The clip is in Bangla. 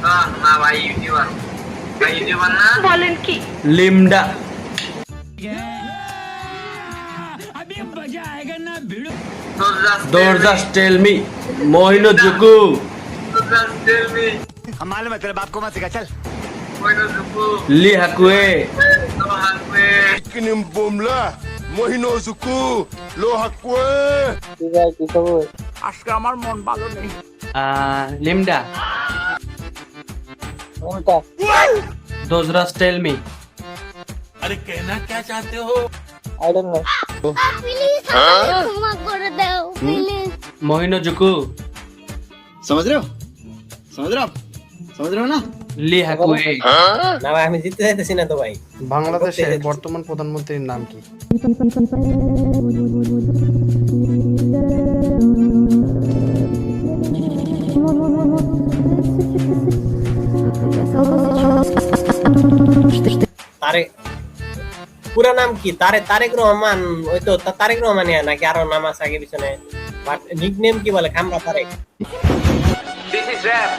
না ভাই ইউটিউবার। ভাই ইউটিউবার না? বলেন কি? লিমডা। Don't just tell me. Moinojuku. हम मालूम है तेरे बाप को मत सिखा चल Lee Hakue. Kinimbomla, Mohinozuku, Lohakwe. আজকে আমার মন ভালো নেই। Limda. Those just tell me. Please ক্ষমা করে দাও প্লিজ। Moinojuku. समझ रहे हो समझ रहे हो आप समझ रहे हो ना Lee Hakue. না ভাই আমি জিততে চাইতেছি না তো ভাই। বাংলাদেশের বর্তমান প্রধানমন্ত্রীর নাম কি? তারে পুরো নাম কি? তারেক রহমান। ওই তো তারেক রহমান নাকি আরো নাম আছে আগে পিছনে? বাট নিকনেম কি বলে? খামরা তারেক। This is rap.